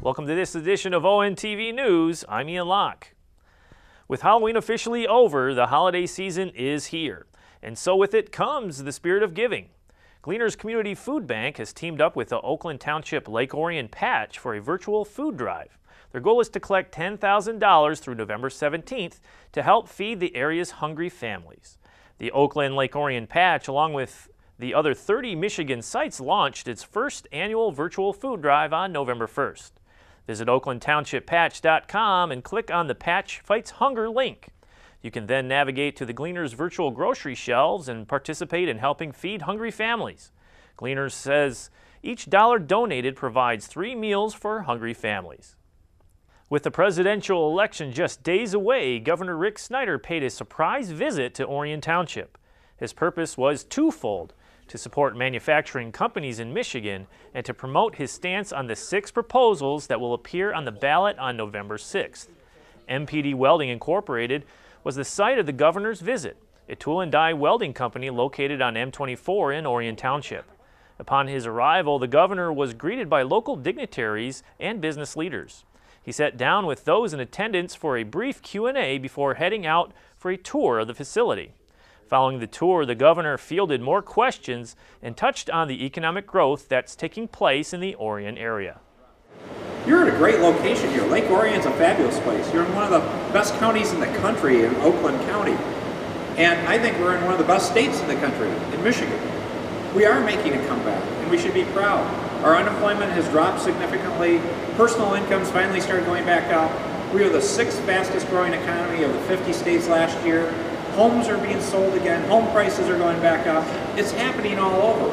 Welcome to this edition of ONTV News. I'm Ian Locke. With Halloween officially over, the holiday season is here. And so with it comes the spirit of giving. Gleaners Community Food Bank has teamed up with the Oakland Township Lake Orion Patch for a virtual food drive. Their goal is to collect $10,000 through November 17th to help feed the area's hungry families. The Oakland Lake Orion Patch, along with the other 30 Michigan sites, launched its first annual virtual food drive on November 1st. Visit OaklandTownshipPatch.com and click on the Patch Fights Hunger link. You can then navigate to the Gleaners virtual grocery shelves and participate in helping feed hungry families. Gleaners says each dollar donated provides 3 meals for hungry families. With the presidential election just days away, Governor Rick Snyder paid a surprise visit to Orion Township. His purpose was twofold: to support manufacturing companies in Michigan and to promote his stance on the 6 proposals that will appear on the ballot on November 6th. MPD Welding Incorporated was the site of the governor's visit, a tool and die welding company located on M24 in Orion Township. Upon his arrival, the governor was greeted by local dignitaries and business leaders. He sat down with those in attendance for a brief Q&A before heading out for a tour of the facility. Following the tour, the governor fielded more questions and touched on the economic growth that's taking place in the Orion area. You're at a great location here. Lake Orion's a fabulous place. You're in one of the best counties in the country, in Oakland County. And I think we're in one of the best states in the country, in Michigan. We are making a comeback, and we should be proud. Our unemployment has dropped significantly. Personal incomes finally started going back up. We are the 6th fastest growing economy of the 50 states last year. Homes are being sold again. Home prices are going back up. It's happening all over.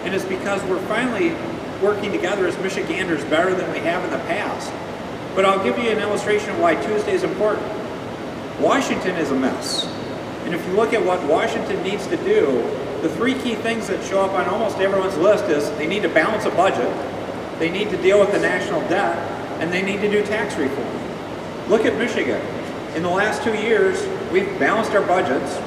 And it's because we're finally working together as Michiganders better than we have in the past. But I'll give you an illustration of why Tuesday is important. Washington is a mess. And if you look at what Washington needs to do, the 3 key things that show up on almost everyone's list is they need to balance a budget, they need to deal with the national debt, and they need to do tax reform. Look at Michigan. In the last 2 years, we've balanced our budgets,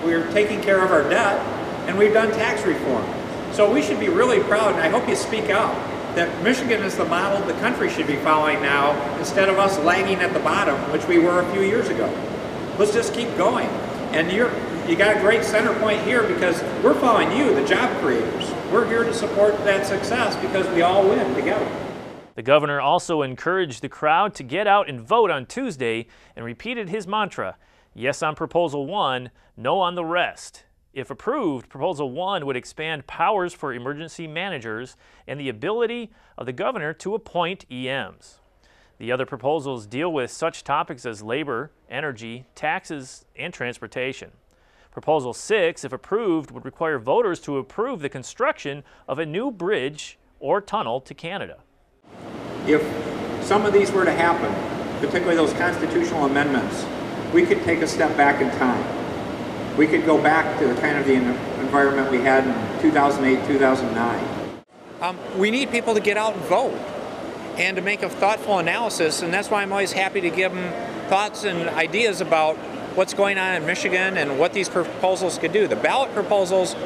we're taking care of our debt, and we've done tax reform. So we should be really proud, and I hope you speak out, that Michigan is the model the country should be following now, instead of us lagging at the bottom, which we were a few years ago. Let's just keep going. And you got a great center point here because we're following you, the job creators. We're here to support that success because we all win together. The governor also encouraged the crowd to get out and vote on Tuesday and repeated his mantra: yes on Proposal 1, no on the rest. If approved, Proposal 1 would expand powers for emergency managers and the ability of the governor to appoint EMs. The other proposals deal with such topics as labor, energy, taxes, and transportation. Proposal 6, if approved, would require voters to approve the construction of a new bridge or tunnel to Canada. If some of these were to happen, particularly those constitutional amendments, we could take a step back in time. We could go back to the kind of the environment we had in 2008, 2009. We need people to get out and vote and to make a thoughtful analysis, and that's why I'm always happy to give them thoughts and ideas about what's going on in Michigan and what these proposals could do. The ballot proposals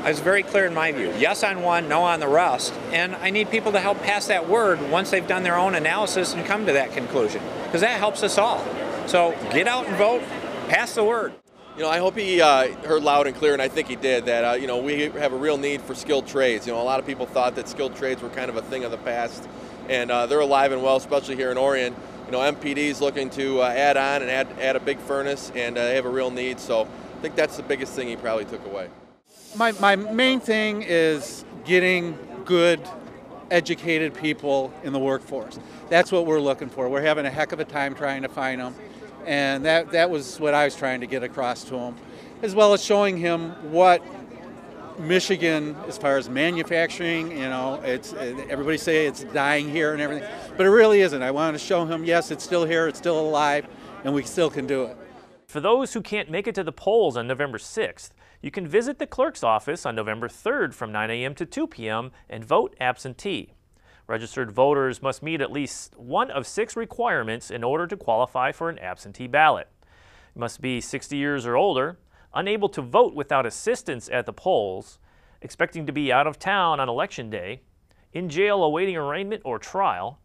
is very clear in my view. Yes on one, no on the rest. And I need people to help pass that word once they've done their own analysis and come to that conclusion, because that helps us all. So get out and vote, pass the word. You know, I hope he heard loud and clear, and I think he did, that, you know, we have a real need for skilled trades. You know, a lot of people thought that skilled trades were kind of a thing of the past, and they're alive and well, especially here in Orion. You know, MPD's looking to add on and add a big furnace, and they have a real need, so I think that's the biggest thing he probably took away. My main thing is getting good, educated people in the workforce. That's what we're looking for. We're having a heck of a time trying to find them. And that was what I was trying to get across to him, as well as showing him what Michigan, as far as manufacturing, you know, everybody say it's dying here and everything, but it really isn't. I wanted to show him, yes, it's still here, it's still alive, and we still can do it. For those who can't make it to the polls on November 6th, you can visit the clerk's office on November 3rd from 9 a.m. to 2 p.m. and vote absentee. Registered voters must meet at least one of 6 requirements in order to qualify for an absentee ballot. You must be 60 years or older, unable to vote without assistance at the polls, expecting to be out of town on Election Day, in jail awaiting arraignment or trial,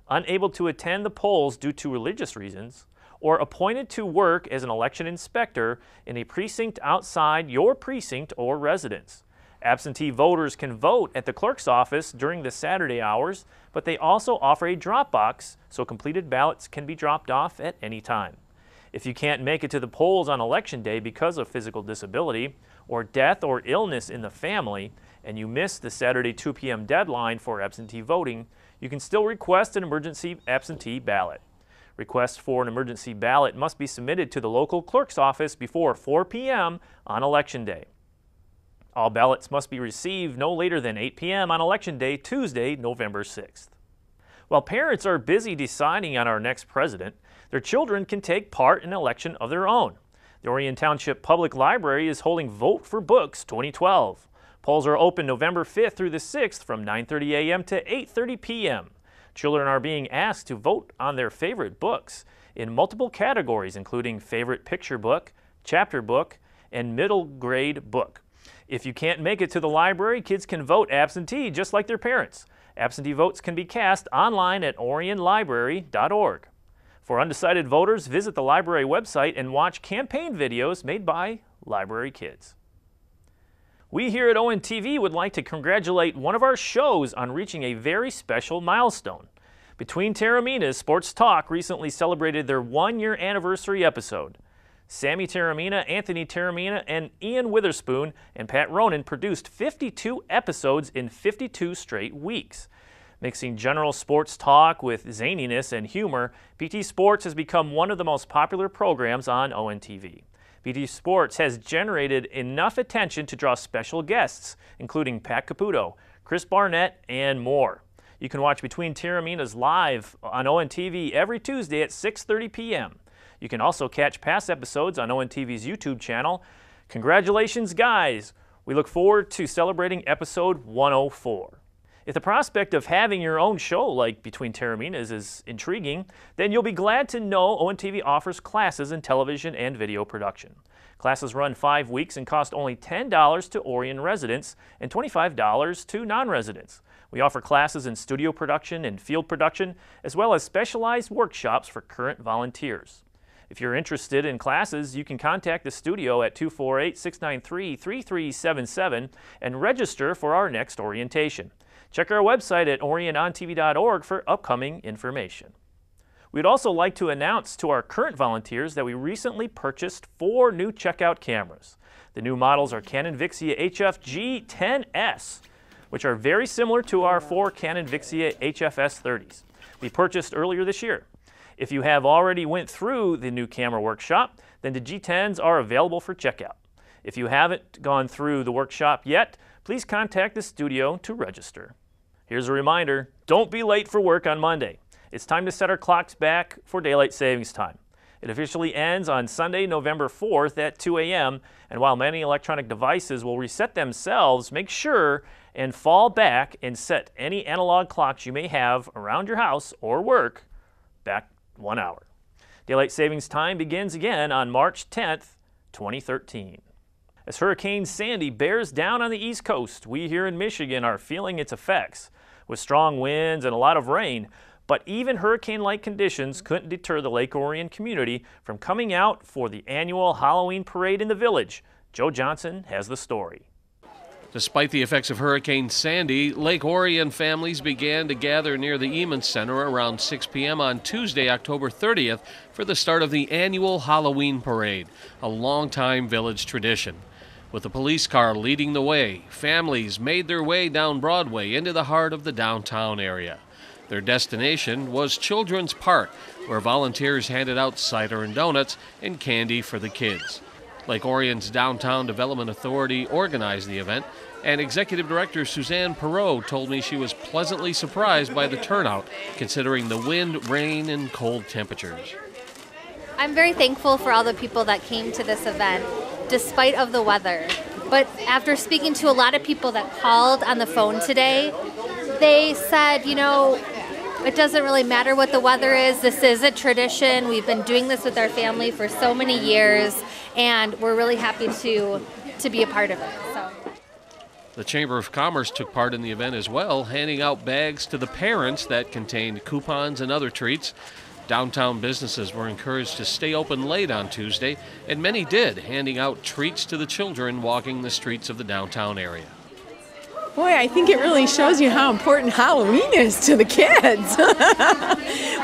unable to attend the polls due to religious reasons, or appointed to work as an election inspector in a precinct outside your precinct or residence. Absentee voters can vote at the clerk's office during the Saturday hours, but they also offer a drop box so completed ballots can be dropped off at any time. If you can't make it to the polls on Election Day because of physical disability or death or illness in the family, and you miss the Saturday 2 p.m. deadline for absentee voting, you can still request an emergency absentee ballot. Requests for an emergency ballot must be submitted to the local clerk's office before 4 p.m. on Election Day. All ballots must be received no later than 8 p.m. on Election Day, Tuesday, November 6th. While parents are busy deciding on our next president, their children can take part in an election of their own. The Orion Township Public Library is holding Vote for Books 2012. Polls are open November 5th through the 6th from 9:30 a.m. to 8:30 p.m. Children are being asked to vote on their favorite books in multiple categories, including favorite picture book, chapter book, and middle grade book. If you can't make it to the library, kids can vote absentee just like their parents. Absentee votes can be cast online at orionlibrary.org. For undecided voters, visit the library website and watch campaign videos made by library kids. We here at ONTV would like to congratulate one of our shows on reaching a very special milestone. Between Taormina's Sports Talk recently celebrated their 1-year anniversary episode. Sammy Taormina, Anthony Taormina, and Ian Witherspoon and Pat Ronan produced 52 episodes in 52 straight weeks. Mixing general sports talk with zaniness and humor, PT Sports has become one of the most popular programs on ONTV. PT Sports has generated enough attention to draw special guests, including Pat Caputo, Chris Barnett, and more. You can watch Between Taormina's live on ONTV every Tuesday at 6:30 p.m. You can also catch past episodes on ONTV's YouTube channel. Congratulations, guys! We look forward to celebrating episode 104. If the prospect of having your own show like Between Taormina's is intriguing, then you'll be glad to know ONTV offers classes in television and video production. Classes run 5 weeks and cost only $10 to Orion residents and $25 to non-residents. We offer classes in studio production and field production, as well as specialized workshops for current volunteers. If you're interested in classes, you can contact the studio at 248-693-3377 and register for our next orientation. Check our website at orionontv.org for upcoming information. We'd also like to announce to our current volunteers that we recently purchased 4 new checkout cameras. The new models are Canon Vixia HF G10S, which are very similar to our 4 Canon Vixia HFS 30s we purchased earlier this year. If you have already went through the new camera workshop, then the G10s are available for checkout. If you haven't gone through the workshop yet, please contact the studio to register. Here's a reminder, don't be late for work on Monday. It's time to set our clocks back for daylight savings time. It officially ends on Sunday, November 4th at 2 a.m., and while many electronic devices will reset themselves, make sure and fall back and set any analog clocks you may have around your house or work back 1 hour. Daylight savings time begins again on March 10th, 2013. As Hurricane Sandy bears down on the East Coast, we here in Michigan are feeling its effects with strong winds and a lot of rain, but even hurricane-like conditions couldn't deter the Lake Orion community from coming out for the annual Halloween parade in the village. Joe Johnson has the story. Despite the effects of Hurricane Sandy, Lake Orion families began to gather near the Eamon Center around 6 p.m. on Tuesday, October 30th, for the start of the annual Halloween parade, a longtime village tradition. With a police car leading the way, families made their way down Broadway into the heart of the downtown area. Their destination was Children's Park, where volunteers handed out cider and donuts and candy for the kids. Lake Orion's Downtown Development Authority organized the event, and Executive Director Suzanne Perot told me she was pleasantly surprised by the turnout, considering the wind, rain, and cold temperatures. I'm very thankful for all the people that came to this event, despite of the weather. But after speaking to a lot of people that called on the phone today, they said, you know, it doesn't really matter what the weather is. This is a tradition. We've been doing this with our family for so many years, and we're really happy to be a part of it. So. The Chamber of Commerce took part in the event as well, handing out bags to the parents that contained coupons and other treats. Downtown businesses were encouraged to stay open late on Tuesday, and many did, handing out treats to the children walking the streets of the downtown area. Boy, I think it really shows you how important Halloween is to the kids.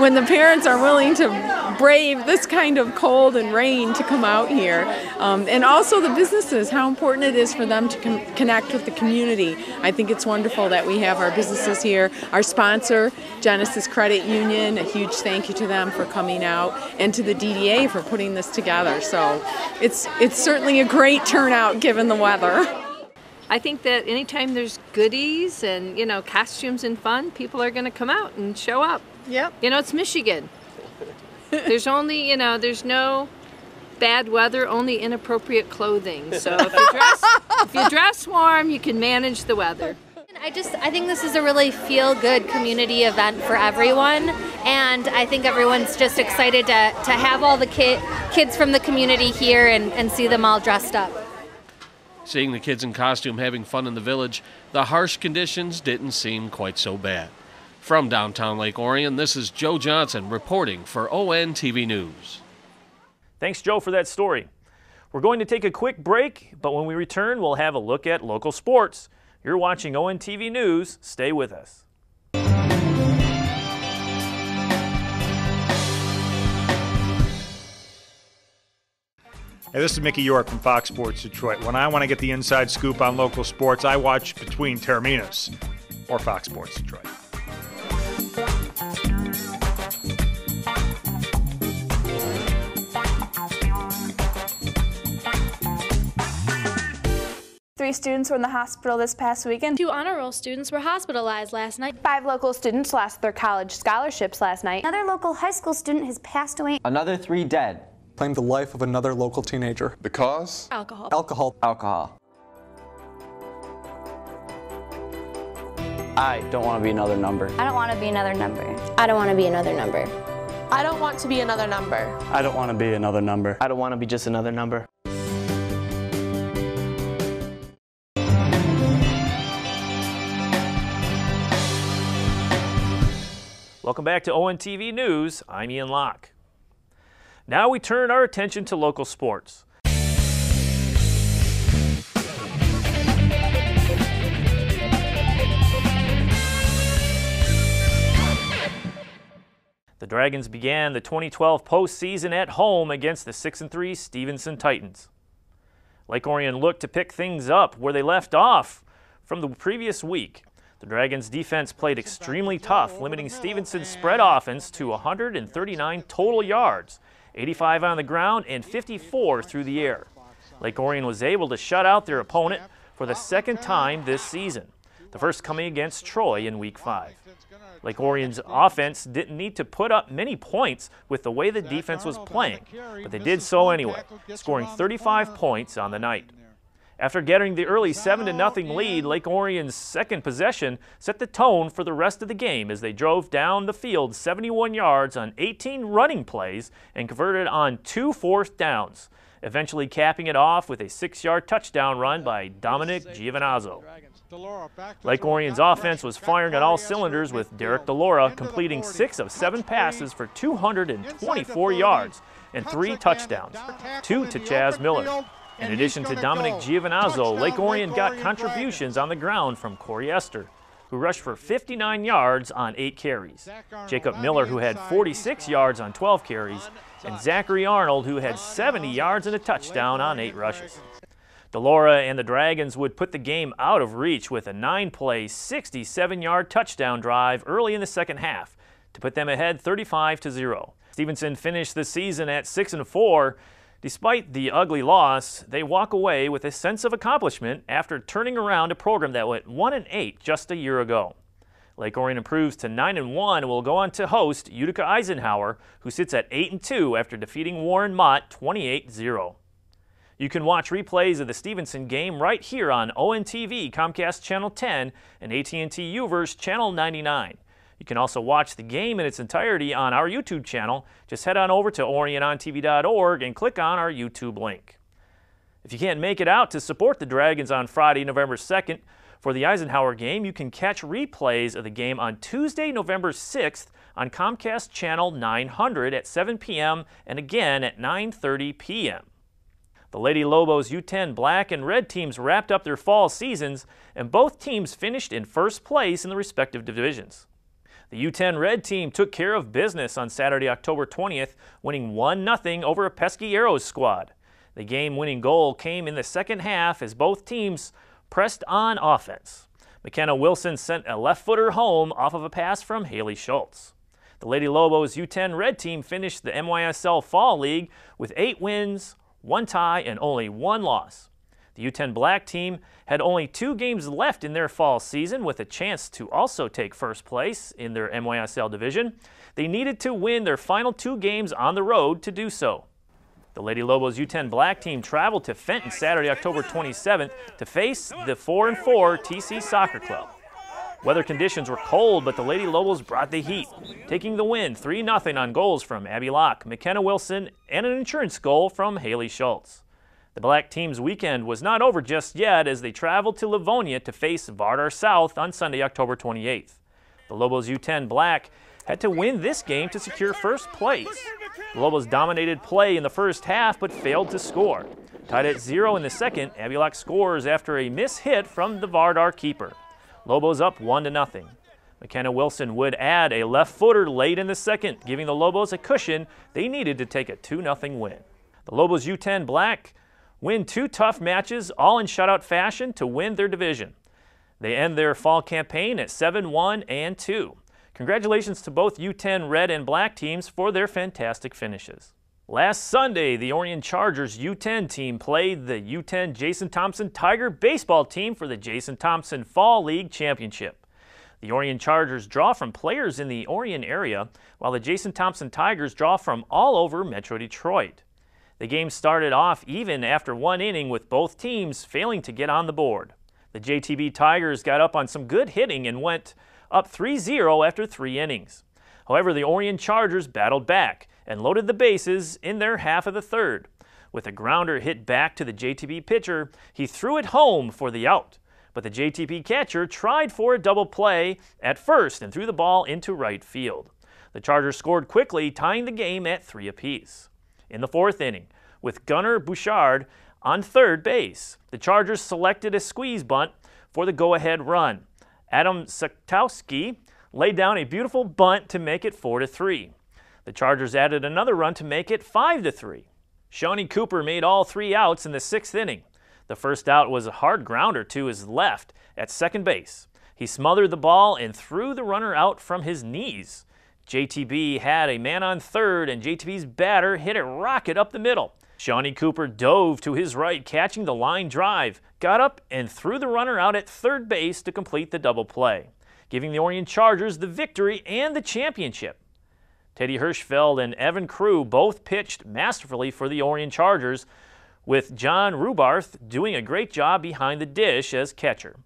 When the parents are willing to brave this kind of cold and rain to come out here. And also the businesses, how important it is for them to connect with the community. I think it's wonderful that we have our businesses here. Our sponsor, Genesis Credit Union, a huge thank you to them for coming out, and to the DDA for putting this together. So it's certainly a great turnout given the weather. I think that anytime there's goodies and, costumes and fun, people are going to come out and show up. Yep. It's Michigan. There's only, there's no bad weather, only inappropriate clothing. So if you dress warm, you can manage the weather. I think this is a really feel-good community event for everyone, and I think everyone's just excited to have all the kids from the community here and see them all dressed up. Seeing the kids in costume having fun in the village, the harsh conditions didn't seem quite so bad. From downtown Lake Orion, this is Joe Johnson reporting for ONTV News. Thanks, Joe, for that story. We're going to take a quick break, but when we return, we'll have a look at local sports. You're watching ONTV News. Stay with us. Hey, this is Mickey York from Fox Sports Detroit. When I want to get the inside scoop on local sports, I watch Between Terminos or Fox Sports Detroit. Three students were in the hospital this past weekend. 2 honor roll students were hospitalized last night. 5 local students lost their college scholarships last night. Another local high school student has passed away. Another 3 dead. Claimed the life of another local teenager. The cause? Alcohol. Alcohol. I don't want to be another number. I don't want to be another number. I don't want to be another number. I don't want to be another number. I don't want to be another number. I don't want to be just another number. Welcome back to ONTV News. I'm Ian Locke. Now we turn our attention to local sports. The Dragons began the 2012 postseason at home against the 6-3 Stevenson Titans. Lake Orion looked to pick things up where they left off from the previous week. The Dragons' defense played extremely tough, limiting Stevenson's spread offense to 139 total yards, 85 on the ground and 54 through the air. Lake Orion was able to shut out their opponent for the second time this season, the first coming against Troy in Week 5. Lake Orion's offense didn't need to put up many points with the way the defense was playing, but they did so anyway, scoring 35 points on the night. After getting the early 7-0 lead, Lake Orion's second possession set the tone for the rest of the game as they drove down the field 71 yards on 18 running plays and converted on 2 fourth downs, eventually capping it off with a 6-yard touchdown run by Dominic Giovinazzo. Lake Orion's offense was firing on all cylinders, with Derek DeLaura completing 6 of 7 passes for 224 yards and 3 touchdowns, 2 to Chaz Miller. In addition to Dominic Giovinazzo, Lake Orion got contributions on the ground from Corey Esther, who rushed for 59 yards on 8 carries, Jacob Miller, who had 46 yards on 12 carries, and Zachary Arnold, who had 70 yards and a touchdown on 8 rushes. DeLaura and the Dragons would put the game out of reach with a 9-play, 67-yard touchdown drive early in the second half to put them ahead 35-0. Stevenson finished the season at 6-4. Despite the ugly loss, they walk away with a sense of accomplishment after turning around a program that went 1-8 just a year ago. Lake Orion improves to 9-1 and will go on to host Utica Eisenhower, who sits at 8-2 after defeating Warren Mott 28-0. You can watch replays of the Stevenson game right here on ONTV Comcast Channel 10 and AT&T UVerse Channel 99. You can also watch the game in its entirety on our YouTube channel. Just head on over to orionontv.org and click on our YouTube link. If you can't make it out to support the Dragons on Friday, November 2nd for the Eisenhower game, you can catch replays of the game on Tuesday, November 6th on Comcast Channel 900 at 7 p.m. and again at 9:30 p.m. The Lady Lobos U10 black and red teams wrapped up their fall seasons, and both teams finished in first place in the respective divisions. The U10 red team took care of business on Saturday, October 20th, winning 1-0 over a pesky Arrows squad. The game-winning goal came in the second half as both teams pressed on offense. McKenna Wilson sent a left-footer home off of a pass from Haley Schultz. The Lady Lobos U10 red team finished the MYSL Fall League with 8 wins, 1 tie, and only 1 loss. The U10 black team had only 2 games left in their fall season with a chance to also take first place in their MYSL division. They needed to win their final 2 games on the road to do so. The Lady Lobos U10 black team traveled to Fenton Saturday, October 27th to face the 4-4 TC Soccer Club. Weather conditions were cold, but the Lady Lobos brought the heat, taking the win 3-0 on goals from Abby Locke, McKenna Wilson, and an insurance goal from Haley Schultz. The black team's weekend was not over just yet as they traveled to Livonia to face Vardar South on Sunday, October 28th. The Lobos U10 black had to win this game to secure first place. The Lobos dominated play in the first half but failed to score. Tied at 0 in the second, Abby Locke scores after a miss-hit from the Vardar keeper. Lobos up 1-0. McKenna Wilson would add a left-footer late in the second, giving the Lobos a cushion they needed to take a 2-0 win. The Lobos U10 black win 2 tough matches, all in shutout fashion, to win their division. They end their fall campaign at 7-1-2. Congratulations to both U10 red and black teams for their fantastic finishes. Last Sunday, the Orion Chargers U10 team played the U10 Jason Thompson Tiger baseball team for the Jason Thompson Fall League Championship. The Orion Chargers draw from players in the Orion area, while the Jason Thompson Tigers draw from all over Metro Detroit. The game started off even after 1 inning with both teams failing to get on the board. The JTB Tigers got up on some good hitting and went up 3-0 after 3 innings. However, the Orion Chargers battled back and loaded the bases in their half of the third. With a grounder hit back to the JTB pitcher, he threw it home for the out. But the JTB catcher tried for a double play at first and threw the ball into right field. The Chargers scored quickly, tying the game at 3 apiece. In the 4th inning, with Gunnar Bouchard on third base, the Chargers selected a squeeze bunt for the go-ahead run. Adam Saktowski laid down a beautiful bunt to make it 4-3. The Chargers added another run to make it 5-3. Shawnee Cooper made all 3 outs in the 6th inning. The first out was a hard grounder to his left at second base. He smothered the ball and threw the runner out from his knees. JTB had a man on third, and JTB's batter hit a rocket up the middle. Shawnee Cooper dove to his right, catching the line drive, got up and threw the runner out at third base to complete the double play, giving the Orion Chargers the victory and the championship. Teddy Hirschfeld and Evan Crew both pitched masterfully for the Orion Chargers, with John Rubarth doing a great job behind the dish as catcher.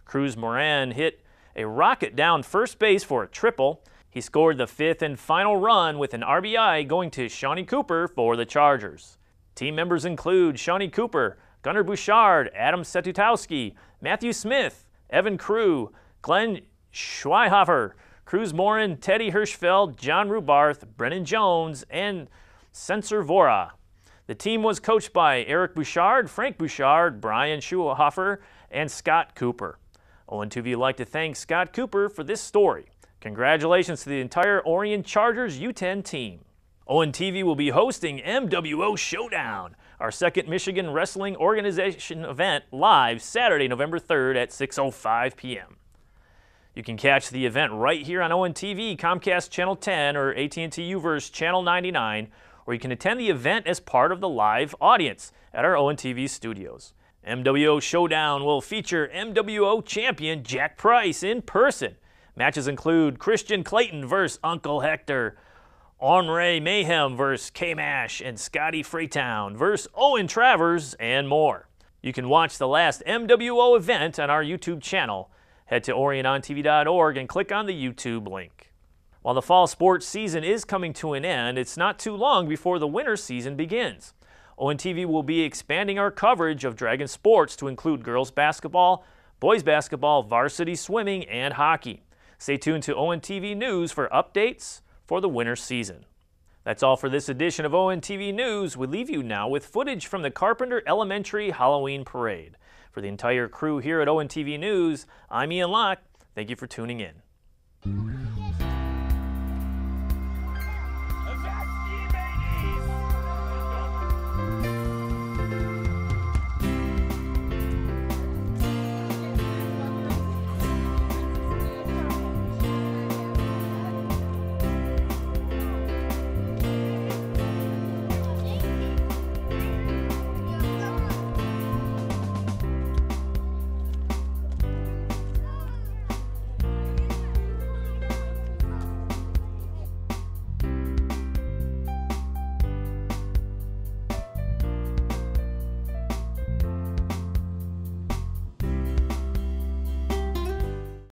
Cruz Moran hit a rocket down first base for a triple. He scored the 5th and final run with an RBI going to Shawnee Cooper for the Chargers. Team members include Shawnee Cooper, Gunnar Bouchard, Adam Setutowski, Matthew Smith, Evan Crew, Glenn Schweihofer, Cruz Morin, Teddy Hirschfeld, John Rubarth, Brennan Jones, and Sensor Vora. The team was coached by Eric Bouchard, Frank Bouchard, Brian Schweihofer, and Scott Cooper. ONTV would like to thank Scott Cooper for this story. Congratulations to the entire Orion Chargers U10 team. ONTV will be hosting MWO Showdown, our second Michigan Wrestling Organization event, live Saturday, November 3rd at 6:05 p.m. You can catch the event right here on ONTV, Comcast Channel 10, or AT&T U-verse Channel 99, or you can attend the event as part of the live audience at our ONTV studios. MWO Showdown will feature MWO champion Jack Price in person. Matches include Christian Clayton versus Uncle Hector, Henri Mayhem versus K-Mash, and Scotty Freetown versus Owen Travers, and more. You can watch the last MWO event on our YouTube channel. Head to OrionOnTV.org and click on the YouTube link. While the fall sports season is coming to an end, it's not too long before the winter season begins. ONTV will be expanding our coverage of Dragon sports to include girls basketball, boys basketball, varsity swimming, and hockey. Stay tuned to ONTV News for updates for the winter season. That's all for this edition of ONTV News. We leave you now with footage from the Carpenter Elementary Halloween Parade. For the entire crew here at ONTV News, I'm Ian Locke. Thank you for tuning in.